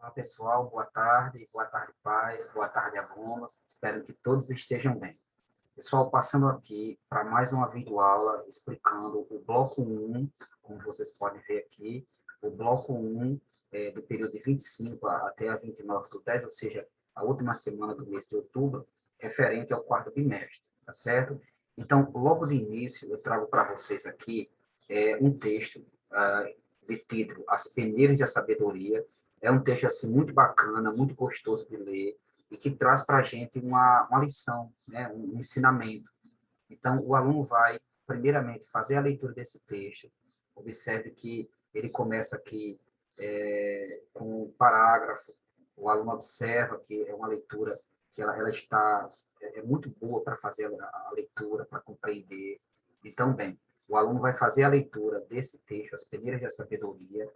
Olá, pessoal. Boa tarde, pais, boa tarde, alunos. Espero que todos estejam bem. Pessoal, passando aqui para mais uma videoaula explicando o bloco 1, como vocês podem ver aqui, o bloco 1 do período de 25 até a 29 do 10, ou seja, a última semana do mês de outubro, referente ao quarto bimestre, tá certo? Então, logo de início, eu trago para vocês aqui um texto de título As Peneiras da Sabedoria. É um texto assim, muito bacana, muito gostoso de ler, e que traz para a gente uma lição, né, um ensinamento. Então, o aluno vai, primeiramente, fazer a leitura desse texto. Observe que ele começa aqui com um parágrafo. O aluno observa que é uma leitura que ela está muito boa para fazer a leitura, para compreender. Então, bem, o aluno vai fazer a leitura desse texto, As Peneiras da Sabedoria.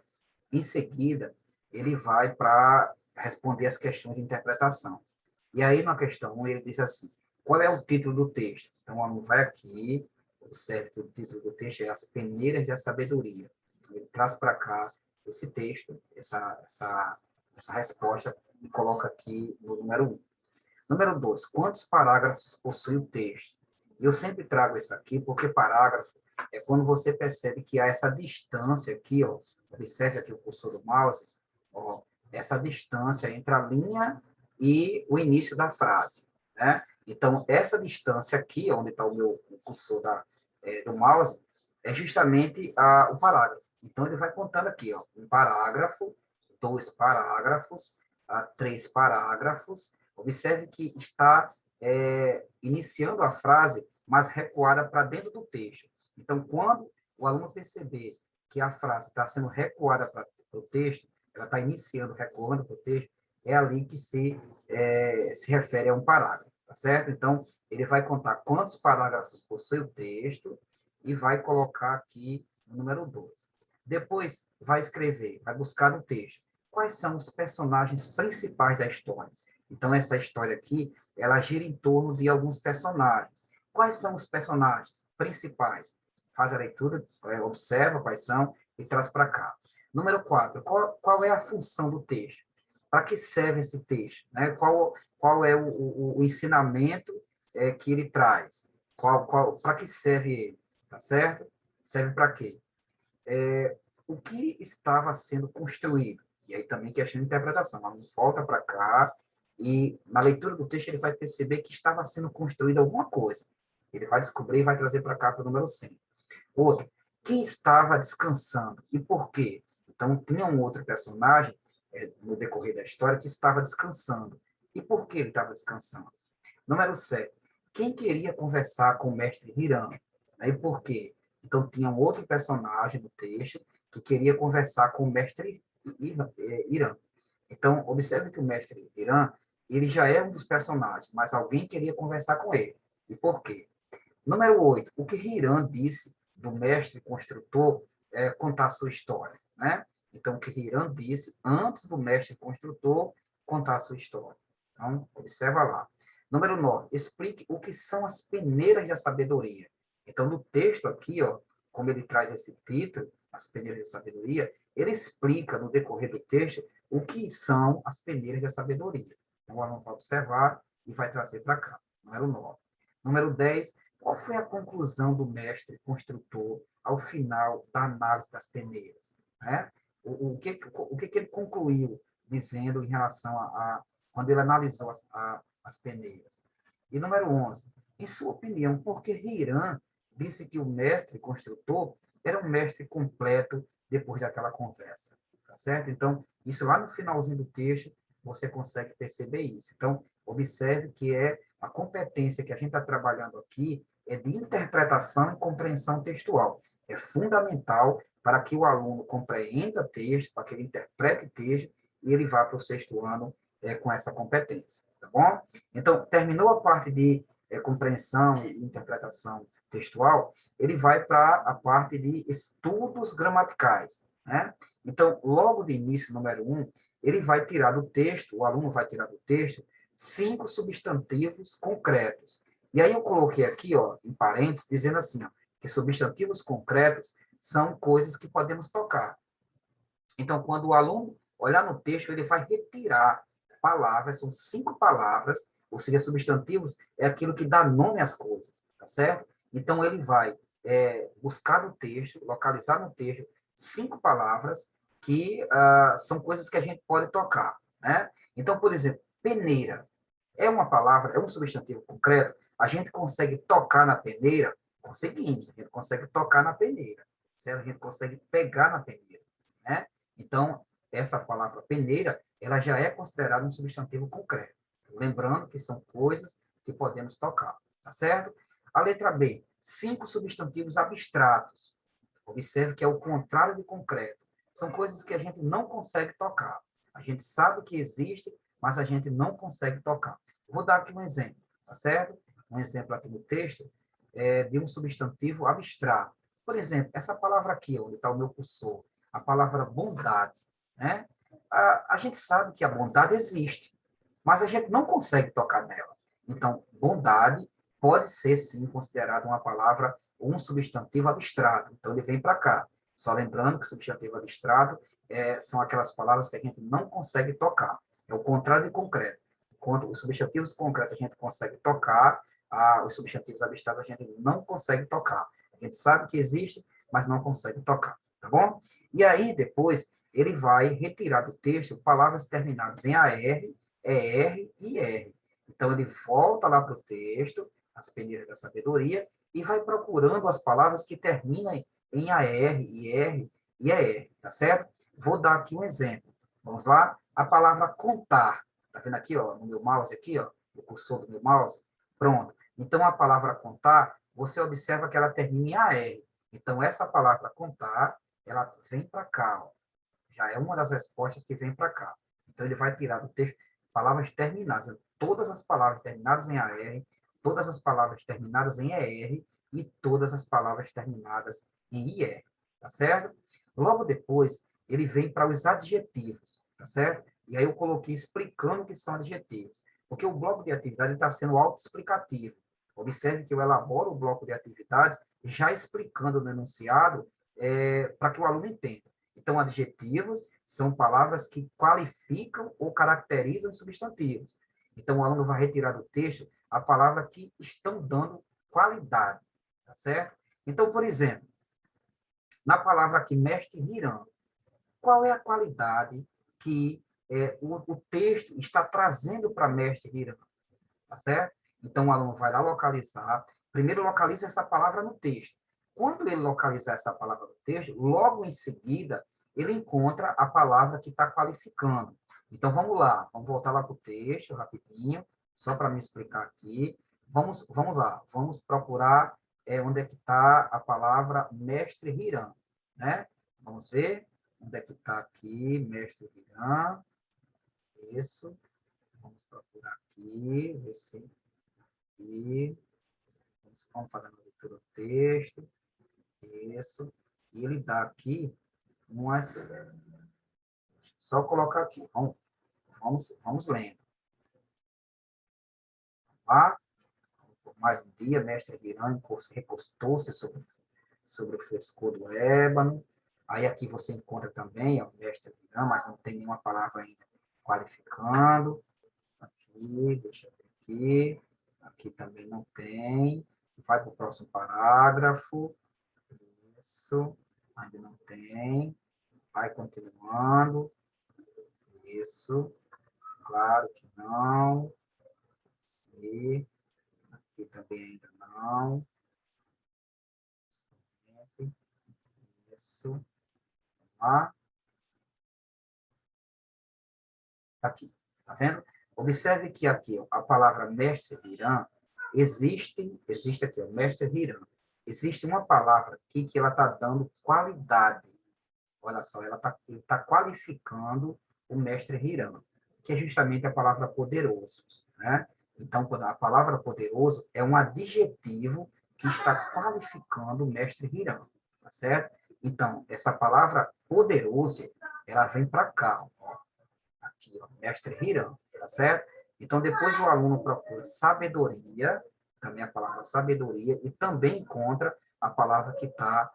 Em seguida, ele vai para responder as questões de interpretação. E aí, na questão 1, ele diz assim, qual é o título do texto? Então, o aluno vai aqui, observe que o título do texto é As Peneiras da Sabedoria. Então, ele traz para cá esse texto, essa resposta, e coloca aqui no número 1. Número 2, quantos parágrafos possui o texto? E eu sempre trago isso aqui, porque parágrafo é quando você percebe que há essa distância aqui, ó, observe aqui o cursor do mouse, ó, essa distância entre a linha e o início da frase, né? Então, essa distância aqui, onde está o meu cursor do mouse, é justamente o parágrafo. Então, ele vai contando aqui, ó, um parágrafo, dois parágrafos, três parágrafos. Observe que está iniciando a frase, mas recuada para dentro do texto. Então, quando o aluno perceber que a frase está sendo recuada para o texto, ela está iniciando, recuando para o texto, é ali que se refere a um parágrafo, tá certo? Então, ele vai contar quantos parágrafos possui o texto e vai colocar aqui o número 2. Depois, vai escrever, vai buscar no texto quais são os personagens principais da história. Então, essa história aqui, ela gira em torno de alguns personagens. Quais são os personagens principais? Faz a leitura, observa quais são e traz para cá. Número 4, qual é a função do texto? Para que serve esse texto? Né? Qual é o ensinamento que ele traz? Para que serve ele? Tá certo? Serve para quê? O que estava sendo construído? E aí também questão de interpretação. Volta para cá e na leitura do texto ele vai perceber que estava sendo construída alguma coisa. Ele vai descobrir e vai trazer para cá para o número 100. Outro, quem estava descansando e por quê? Então, tinha um outro personagem no decorrer da história que estava descansando. E por que ele estava descansando? Número 7, quem queria conversar com o mestre Hiram? E por quê? Então, tinha um outro personagem no texto que queria conversar com o mestre Hiram. Então, observe que o mestre Hiram, ele já é um dos personagens, mas alguém queria conversar com ele. E por quê? Número 8, o que Hiram disse do mestre construtor contar sua história, né? Então, o que Hiram disse antes do mestre construtor contar sua história. Então, observa lá. Número 9, explique o que são as peneiras da sabedoria. Então, no texto aqui, ó, como ele traz esse título, as peneiras da sabedoria, ele explica no decorrer do texto o que são as peneiras da sabedoria. Então, o aluno vai observar e vai trazer para cá. Número 9. Número 10, qual foi a conclusão do mestre construtor ao final da análise das peneiras? Né? O que ele concluiu dizendo em relação quando ele analisou as peneiras? E número 11, em sua opinião, por que Hiram disse que o mestre construtor era um mestre completo depois daquela conversa? Tá certo? Então, isso lá no finalzinho do texto, você consegue perceber isso. Então, observe que a competência que a gente está trabalhando aqui é de interpretação e compreensão textual. É fundamental para que o aluno compreenda texto, para que ele interprete texto e ele vá para o sexto ano com essa competência, tá bom? Então, terminou a parte de compreensão e interpretação textual, ele vai para a parte de estudos gramaticais, né? Então, logo de início, número 1, ele vai tirar do texto, o aluno vai tirar do texto 5 substantivos concretos. E aí eu coloquei aqui, ó, em parênteses, dizendo assim, ó, que substantivos concretos são coisas que podemos tocar. Então, quando o aluno olhar no texto, ele vai retirar palavras, são 5 palavras, ou seja, substantivos é aquilo que dá nome às coisas, tá certo? Então, ele vai buscar no texto, localizar no texto 5 palavras que são coisas que a gente pode tocar, né? Então, por exemplo, peneira é uma palavra, é um substantivo concreto, a gente consegue tocar na peneira, conseguimos, a gente consegue tocar na peneira, certo? A gente consegue pegar na peneira, né? Então, essa palavra peneira, ela já é considerada um substantivo concreto. Lembrando que são coisas que podemos tocar, tá certo? A letra B, 5 substantivos abstratos. Observe que é o contrário de concreto. São coisas que a gente não consegue tocar. A gente sabe que existe, mas a gente não consegue tocar. Vou dar aqui um exemplo, tá certo? Um exemplo aqui no texto de um substantivo abstrato. Por exemplo, essa palavra aqui, onde está o meu cursor, a palavra bondade, né? A gente sabe que a bondade existe, mas a gente não consegue tocar nela. Então, bondade pode ser, sim, considerada uma palavra ou um substantivo abstrato. Então, ele vem para cá. Só lembrando que substantivo abstrato são aquelas palavras que a gente não consegue tocar. É o contrário de concreto. Quando os substantivos concretos a gente consegue tocar, os substantivos abstratos a gente não consegue tocar. A gente sabe que existe, mas não consegue tocar. Tá bom? E aí, depois, ele vai retirar do texto palavras terminadas em AR, ER e R. Então, ele volta lá para o texto, as peneiras da sabedoria, e vai procurando as palavras que terminam em AR, IR e ER, tá certo? Vou dar aqui um exemplo. Vamos lá? A palavra contar. Tá vendo aqui, ó, no meu mouse aqui, ó, o cursor do meu mouse? Pronto. Então, a palavra contar, você observa que ela termina em AR. Então, essa palavra contar, ela vem para cá, ó. Já é uma das respostas que vem para cá. Então, ele vai tirar do texto palavras terminadas. Todas as palavras terminadas em AR, todas as palavras terminadas em ER e todas as palavras terminadas em IR. Tá certo? Logo depois, ele vem para os adjetivos. Tá certo? E aí eu coloquei explicando o que são adjetivos. Porque o bloco de atividade está sendo autoexplicativo. Observe que eu elaboro o bloco de atividades já explicando no enunciado para que o aluno entenda. Então, adjetivos são palavras que qualificam ou caracterizam substantivos. Então, o aluno vai retirar do texto a palavra que estão dando qualidade, tá certo? Então, por exemplo, na palavra aqui, mestre Hirano, qual é a qualidade que o texto está trazendo para mestre Hirano, tá certo? Então, o aluno vai lá localizar, primeiro localiza essa palavra no texto. Quando ele localizar essa palavra no texto, logo em seguida, ele encontra a palavra que está qualificando. Então, vamos lá, vamos voltar lá para o texto, rapidinho, só para me explicar aqui. Vamos lá, vamos procurar onde é que está a palavra mestre Hiram, né? Vamos ver onde é que está aqui, mestre Hiram. Isso. Vamos procurar aqui, ver se aqui. Vamos fazer a leitura do texto. Isso. E ele dá aqui umas. Só colocar aqui. Vamos lendo. Lá, por mais um dia, mestre Virã recostou-se sobre o frescor do ébano. Aí aqui você encontra também o mestre Virã, mas não tem nenhuma palavra ainda qualificando. Aqui, deixa eu ver aqui. Aqui também não tem. Vai para o próximo parágrafo. Isso. Ainda não tem. Vai continuando. Isso. Claro que não. E aqui também ainda não. Isso. Lá. Aqui. Tá vendo? Observe que aqui, ó, a palavra mestre Hirã, existe aqui, ó, mestre Hirã. Existe uma palavra aqui que ela está dando qualidade. Olha só, ele tá qualificando o mestre Hirã, que é justamente a palavra poderoso, né? Então, a palavra poderoso é um adjetivo que está qualificando o mestre Hirã, tá certo? Então, essa palavra poderoso, ela vem para cá, ó, aqui, ó, mestre Hirã, tá certo? Então, depois o aluno procura sabedoria, também a palavra sabedoria, e também encontra a palavra que está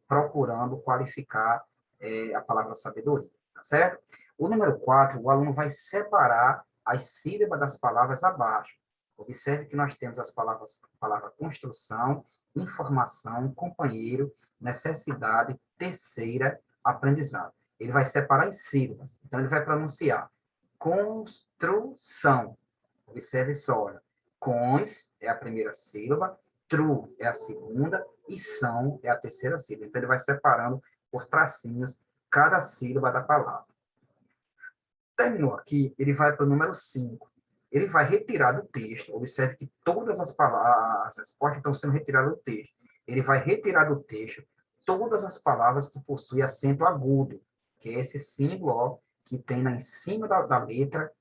procurando qualificar a palavra sabedoria, tá certo? O número 4, o aluno vai separar as sílabas das palavras abaixo. Observe que nós temos as palavras, palavra construção, informação, companheiro, necessidade, terceira, aprendizado. Ele vai separar em sílabas. Então, ele vai pronunciar construção. Observe só, olha. Cons é a primeira sílaba, tru é a segunda e são é a terceira sílaba. Então, ele vai separando por tracinhos cada sílaba da palavra. Terminou aqui, ele vai para o número 5. Ele vai retirar do texto. Observe que todas as palavras, as respostas estão sendo retiradas do texto. Ele vai retirar do texto todas as palavras que possuem acento agudo, que é esse símbolo ó, que tem em cima da letra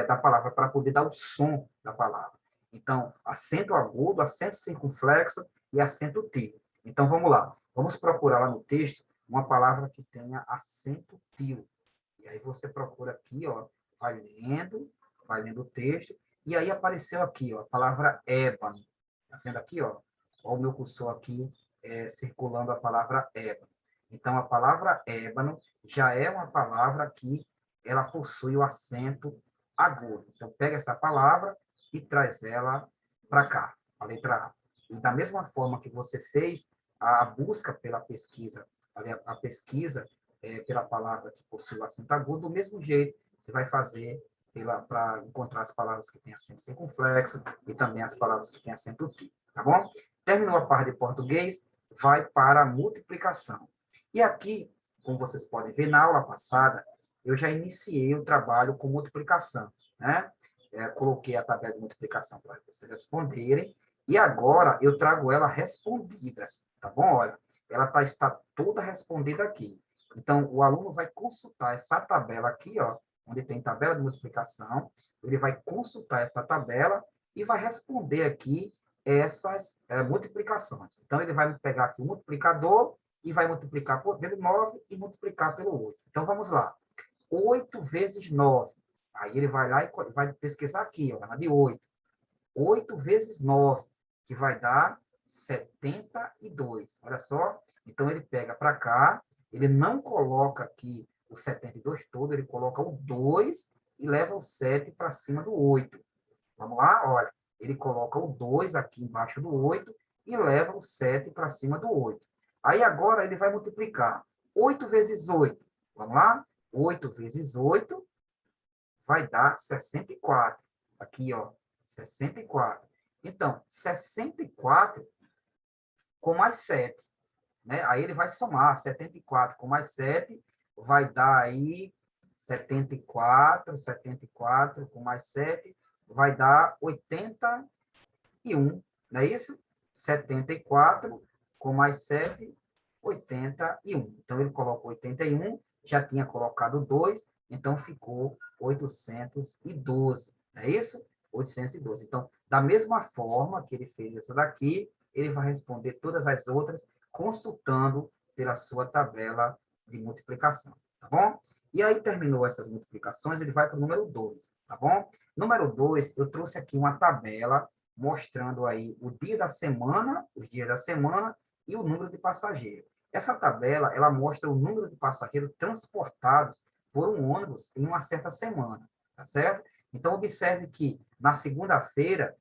da palavra, para poder dar o som da palavra. Então, acento agudo, acento circunflexo e acento tio. Então, vamos lá. Vamos procurar lá no texto uma palavra que tenha acento tio. E aí você procura aqui, ó, vai lendo o texto, e aí apareceu aqui, ó, a palavra ébano. Tá vendo aqui, ó? Ó o meu cursor aqui circulando a palavra ébano. Então, a palavra ébano já é uma palavra que ela possui o acento agudo. Então, pega essa palavra e traz ela para cá, a letra A. E da mesma forma que você fez a busca pela pesquisa, a pesquisa pela palavra que possui o acento agudo, do mesmo jeito você vai fazer para encontrar as palavras que têm acento circunflexo e também as palavras que têm acento tio, tá bom? Terminou a parte de português, vai para a multiplicação. E aqui, como vocês podem ver, na aula passada, eu já iniciei o trabalho com multiplicação, né? Coloquei a tabela de multiplicação para vocês responderem, e agora eu trago ela respondida, tá bom? Olha, ela está toda respondida aqui. Então, o aluno vai consultar essa tabela aqui, ó, onde tem tabela de multiplicação, ele vai consultar essa tabela e vai responder aqui essas multiplicações. Então, ele vai pegar aqui o multiplicador e vai multiplicar pelo 9 e multiplicar pelo 8. Então, vamos lá. 8 vezes 9. Aí ele vai lá e vai pesquisar aqui, ó, na de 8. 8 vezes 9, que vai dar 72. Olha só. Então, ele pega para cá, ele não coloca aqui o 72 todo, ele coloca o 2 e leva o 7 para cima do 8. Vamos lá? Olha, ele coloca o 2 aqui embaixo do 8 e leva o 7 para cima do 8. Aí agora ele vai multiplicar 8 vezes 8. Vamos lá? 8 vezes 8 vai dar 64. Aqui, ó, 64. Então, 64 com mais 7. Né? Aí ele vai somar 74 com mais 7, vai dar aí 74 com mais 7, vai dar 81, não é isso? 74 com mais 7, 81. Então, ele colocou 81, já tinha colocado 2, então ficou 812, não é isso? 812. Então, da mesma forma que ele fez essa daqui, ele vai responder todas as outras consultando pela sua tabela de multiplicação, tá bom? E aí, terminou essas multiplicações, ele vai para o número 2, tá bom? Número 2, eu trouxe aqui uma tabela mostrando aí o dia da semana, os dias da semana e o número de passageiros. Essa tabela, ela mostra o número de passageiros transportados por um ônibus em uma certa semana, tá certo? Então, observe que na segunda-feira,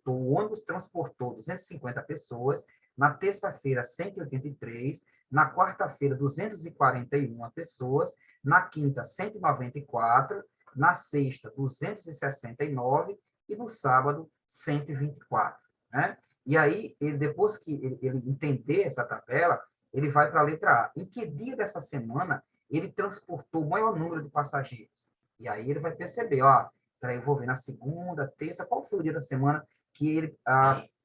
o ônibus transportou 250 pessoas, na terça-feira, 183, na quarta-feira, 241 pessoas, na quinta, 194, na sexta, 269 e no sábado, 124. Né? E aí, depois que ele entender essa tabela, ele vai para a letra A. Em que dia dessa semana ele transportou o maior número de passageiros? E aí ele vai perceber, ó, peraí, eu vou ver na segunda, terça, qual foi o dia da semana que ele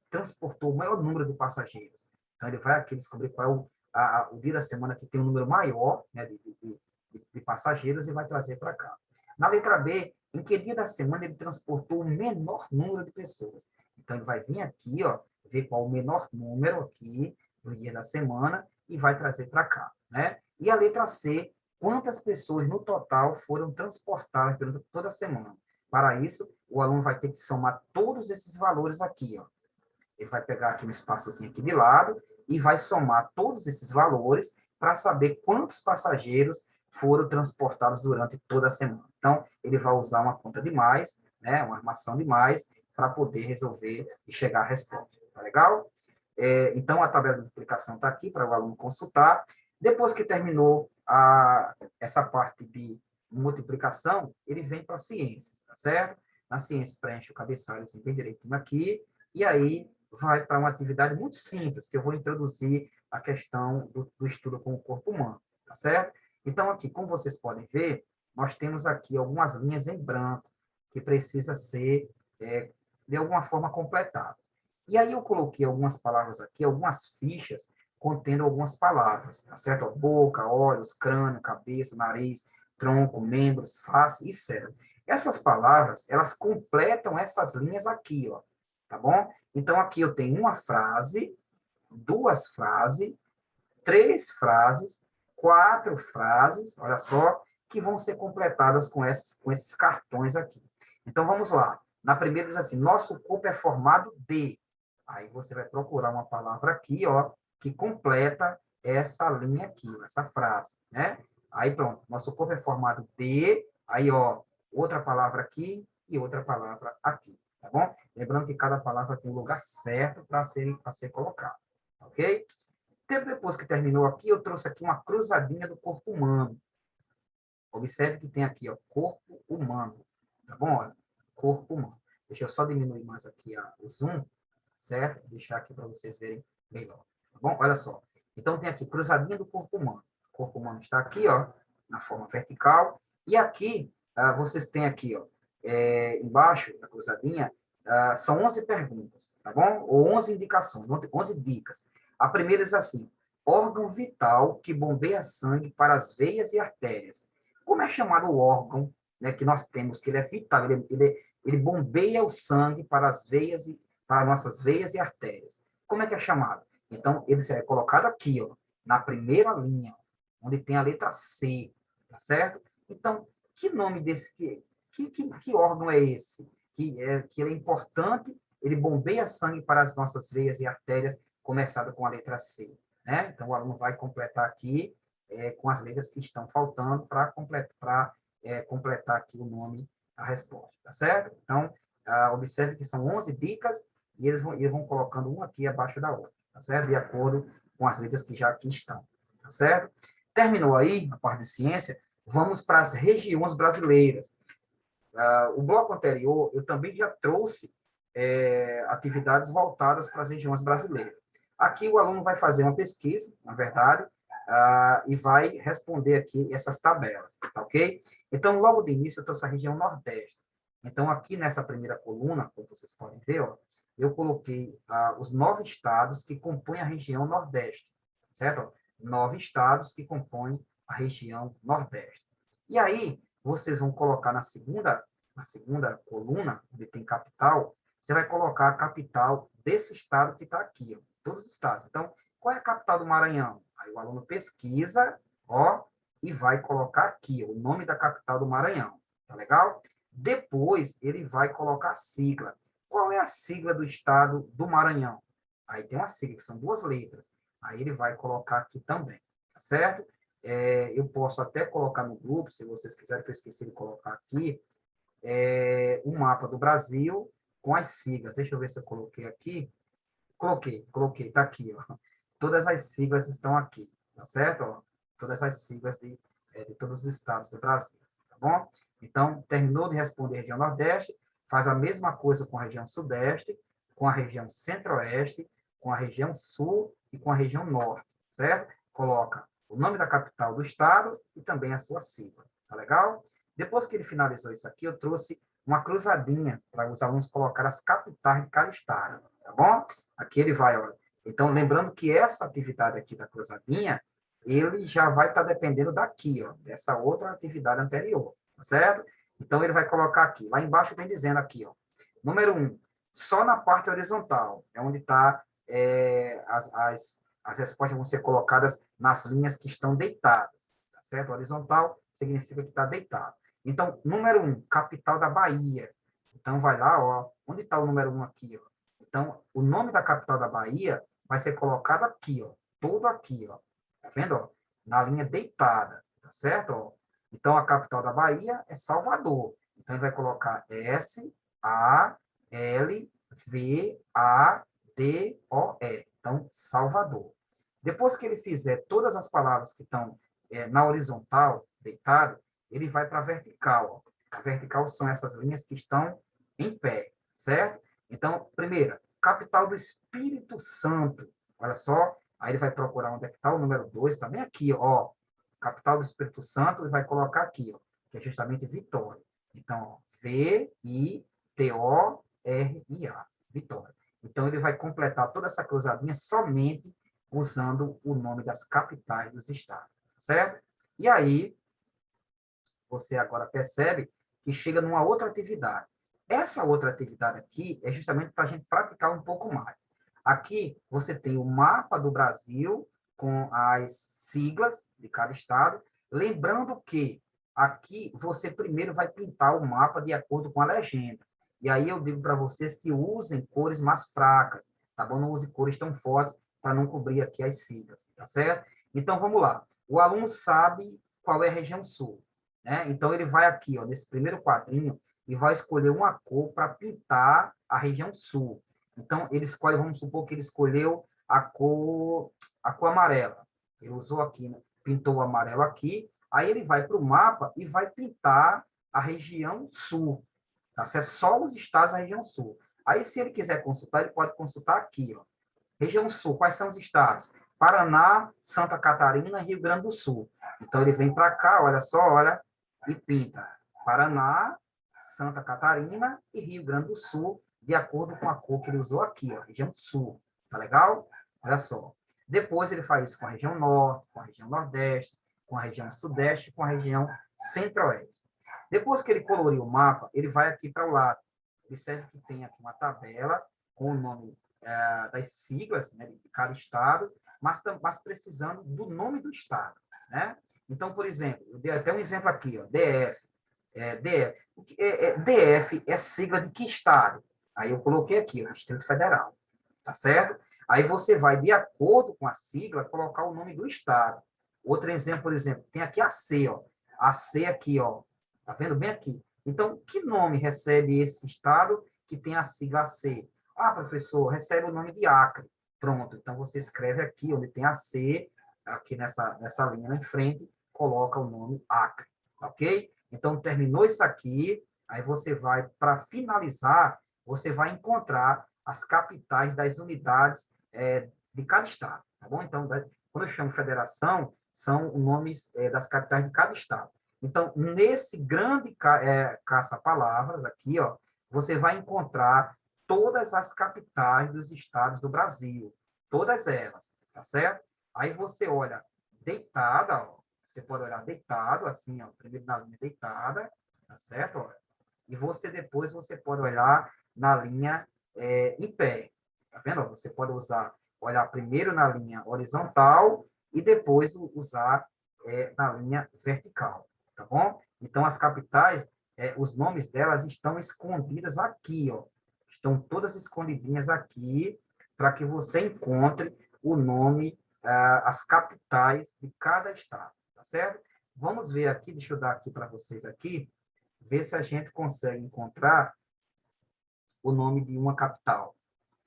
transportou o maior número de passageiros? Então, ele vai aqui descobrir qual é o dia da semana que tem um número maior, né, de passageiros e vai trazer para cá. Na letra B, em que dia da semana ele transportou o menor número de pessoas? Então, ele vai vir aqui, ó, ver qual o menor número aqui do dia da semana e vai trazer para cá, né? E a letra C, quantas pessoas no total foram transportadas durante toda a semana? Para isso, o aluno vai ter que somar todos esses valores aqui, ó. Ele vai pegar aqui um espaçozinho aqui de lado e vai somar todos esses valores para saber quantos passageiros foram transportados durante toda a semana. Então, ele vai usar uma conta de mais, né, uma armação de mais, para poder resolver e chegar à resposta. Tá legal? Então, a tabela de multiplicação está aqui para o aluno consultar. Depois que terminou essa parte de multiplicação, ele vem para a ciência, tá certo? Na ciência, preenche o cabeçalho assim, bem direitinho aqui, e aí vai para uma atividade muito simples, que eu vou introduzir a questão do estudo com o corpo humano, tá certo? Então, aqui, como vocês podem ver, nós temos aqui algumas linhas em branco que precisa ser, de alguma forma, completadas. E aí eu coloquei algumas palavras aqui, algumas fichas contendo algumas palavras, tá certo? Boca, olhos, crânio, cabeça, nariz, tronco, membros, face e cérebro. Essas palavras, elas completam essas linhas aqui, ó, tá bom? Então, aqui eu tenho uma frase, duas frases, três frases, quatro frases, olha só, que vão ser completadas com esses cartões aqui. Então, vamos lá. Na primeira diz assim, nosso corpo é formado de... Aí você vai procurar uma palavra aqui, ó, que completa essa linha aqui, essa frase, né? Aí, pronto. Nosso corpo é formado de... Aí, ó, outra palavra aqui e outra palavra aqui, tá bom? Lembrando que cada palavra tem um lugar certo para ser colocado, ok? Tempo depois que terminou aqui, eu trouxe aqui uma cruzadinha do corpo humano. Observe que tem aqui, ó, corpo humano, tá bom? Olha, corpo humano. Deixa eu só diminuir mais aqui o zoom, certo? Vou deixar aqui para vocês verem melhor, tá bom? Olha só. Então, tem aqui cruzadinha do corpo humano. O corpo humano está aqui, ó, na forma vertical. E aqui, vocês têm aqui, ó, embaixo da cruzadinha, são 11 perguntas, tá bom? Ou 11 indicações, 11 dicas. A primeira diz assim, órgão vital que bombeia sangue para as veias e artérias. Como é chamado o órgão, né, que nós temos, que ele é vital, ele bombeia o sangue para as veias e para nossas veias e artérias. Como é que é chamado? Então, ele é colocado aqui, ó, na primeira linha, onde tem a letra C, tá certo? Então, que nome desse, que órgão é esse? Que ele é importante, ele bombeia sangue para as nossas veias e artérias, começado com a letra C, né? Então, o aluno vai completar aqui com as letras que estão faltando para completar aqui o nome, a resposta, tá certo? Então, observe que são 11 dicas e eles vão colocando uma aqui abaixo da outra, tá certo? De acordo com as letras que já aqui estão, tá certo? Terminou aí a parte de ciência, vamos para as regiões brasileiras. O bloco anterior, eu também já trouxe atividades voltadas para as regiões brasileiras. Aqui o aluno vai fazer uma pesquisa, na verdade, e vai responder aqui essas tabelas, tá ok? Então, logo de início, eu trouxe a região Nordeste. Então, aqui nessa primeira coluna, como vocês podem ver, ó, eu coloquei os 9 estados que compõem a região Nordeste, certo? 9 estados que compõem a região Nordeste. E aí, vocês vão colocar na segunda coluna, onde tem capital, você vai colocar a capital desse estado que está aqui, ó, todos os estados. Então, qual é a capital do Maranhão? Aí o aluno pesquisa, ó, e vai colocar aqui o nome da capital do Maranhão. Tá legal? Depois, ele vai colocar a sigla. Qual é a sigla do estado do Maranhão? Aí tem uma sigla, que são 2 letras. Aí ele vai colocar aqui também, tá certo? Eu posso até colocar no grupo, se vocês quiserem, que eu esqueci de colocar aqui, um mapa do Brasil com as siglas. Deixa eu ver se eu coloquei aqui. Coloquei, tá aqui, ó. Todas as siglas estão aqui, tá certo? Ó, todas as siglas de todos os estados do Brasil, tá bom? Então, terminou de responder a região Nordeste, faz a mesma coisa com a região Sudeste, com a região Centro-Oeste, com a região Sul e com a região Norte, certo? Coloca o nome da capital do estado e também a sua sigla, tá legal? Depois que ele finalizou isso aqui, eu trouxe uma cruzadinha para os alunos colocar as capitais de cada estado, tá bom? Aqui ele vai, ó. Então, lembrando que essa atividade aqui da cruzadinha, ele já vai estar dependendo daqui, ó, dessa outra atividade anterior, tá certo? Então, ele vai colocar aqui. Lá embaixo tem dizendo aqui, ó. Número 1, só na parte horizontal, é onde está as respostas vão ser colocadas nas linhas que estão deitadas, tá certo? Horizontal significa que está deitado. Então, número 1, capital da Bahia. Então, vai lá, ó, onde está o número 1 aqui, ó? Então, o nome da capital da Bahia vai ser colocado aqui, ó, todo aqui, ó. Tá vendo, ó? Na linha deitada, tá tá certo? Ó, então, a capital da Bahia é Salvador. Então, ele vai colocar S-A-L-V-A-D-O-E. Então, Salvador. Depois que ele fizer todas as palavras que estão na horizontal, deitado, ele vai para a vertical. Ó. A vertical são essas linhas que estão em pé, certo? Então, primeira, capital do Espírito Santo. Olha só, aí ele vai procurar onde é que está o número 2, também aqui, ó. Capital do Espírito Santo, ele vai colocar aqui, ó, que é justamente Vitória. Então, ó, V-I-T-O-R-I-A, Vitória. Então, ele vai completar toda essa cruzadinha somente usando o nome das capitais dos estados, certo? E aí, você agora percebe que chega numa outra atividade. Essa outra atividade aqui é justamente para a gente praticar um pouco mais. Aqui você tem o mapa do Brasil com as siglas de cada estado, lembrando que aqui você primeiro vai pintar o mapa de acordo com a legenda. E aí eu digo para vocês que usem cores mais fracas, tá bom? Não use cores tão fortes para não cobrir aqui as siglas, tá certo? Então vamos lá. O aluno sabe qual é a região sul, né? Então ele vai aqui, ó, nesse primeiro quadrinho, e vai escolher uma cor para pintar a região sul. Então, ele escolhe, vamos supor que ele escolheu a cor amarela. Ele usou aqui, né? Pintou o amarelo aqui, aí ele vai para o mapa e vai pintar a região sul. Tá? Se é só os estados da região sul. Aí, se ele quiser consultar, ele pode consultar aqui, ó. Região sul, quais são os estados? Paraná, Santa Catarina e Rio Grande do Sul. Então, ele vem para cá, olha só, olha, e pinta Paraná, Santa Catarina e Rio Grande do Sul, de acordo com a cor que ele usou aqui, ó, região sul. Tá legal? Olha só. Depois ele faz isso com a região norte, com a região nordeste, com a região sudeste, com a região centro-oeste. Depois que ele coloriu o mapa, ele vai aqui para o lado. Observe que tem aqui uma tabela com o nome das siglas, né, de cada estado, mas precisando do nome do estado, né? Então, por exemplo, eu dei até um exemplo aqui, ó, DF. DF é sigla de que estado? Aí eu coloquei aqui, o Distrito Federal, tá certo? Aí você vai, de acordo com a sigla, colocar o nome do estado. Outro exemplo, por exemplo, tem aqui a C, ó. A C aqui, ó. Tá vendo bem aqui? Então, que nome recebe esse estado que tem a sigla C? Ah, professor, recebe o nome de Acre. Pronto, então você escreve aqui, onde tem a C, aqui nessa linha em frente, coloca o nome Acre, ok? Então, terminou isso aqui, aí você vai, para finalizar, você vai encontrar as capitais das unidades de cada estado, tá bom? Então, quando eu chamo federação, são os nomes das capitais de cada estado. Então, nesse grande caça-palavras aqui, ó, você vai encontrar todas as capitais dos estados do Brasil, todas elas, tá certo? Aí você olha deitada, ó, você pode olhar deitado, assim, ó, primeiro na linha deitada, tá certo? Ó, e depois você pode olhar na linha em pé, tá vendo? Você pode olhar primeiro na linha horizontal e depois usar na linha vertical, tá bom? Então, as capitais, os nomes delas estão escondidas aqui, ó. Estão todas escondidinhas aqui para que você encontre o nome, as capitais de cada estado, tá certo? Vamos ver aqui, deixa eu dar aqui para vocês aqui, ver se a gente consegue encontrar o nome de uma capital.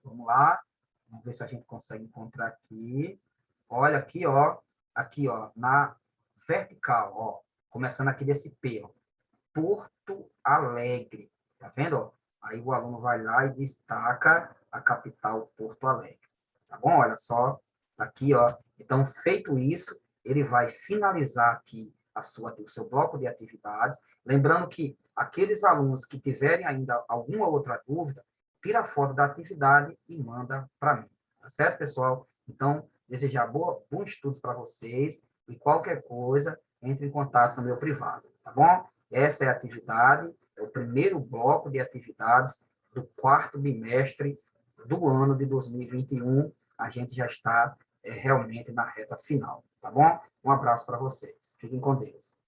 Vamos lá, vamos ver se a gente consegue encontrar aqui. Olha aqui, ó, na vertical, ó, começando aqui desse P, ó, Porto Alegre, tá vendo? Ó? Aí o aluno vai lá e destaca a capital Porto Alegre, tá bom? Olha só, aqui, ó. Então, feito isso, ele vai finalizar aqui o seu bloco de atividades, lembrando que aqueles alunos que tiverem ainda alguma outra dúvida, tira a foto da atividade e manda para mim, tá certo, pessoal? Então, desejar bons estudos para vocês e qualquer coisa, entre em contato no meu privado, tá bom? Essa é a atividade, é o primeiro bloco de atividades do quarto bimestre do ano de 2021. A gente já está realmente na reta final, tá bom? Um abraço para vocês. Fiquem com Deus.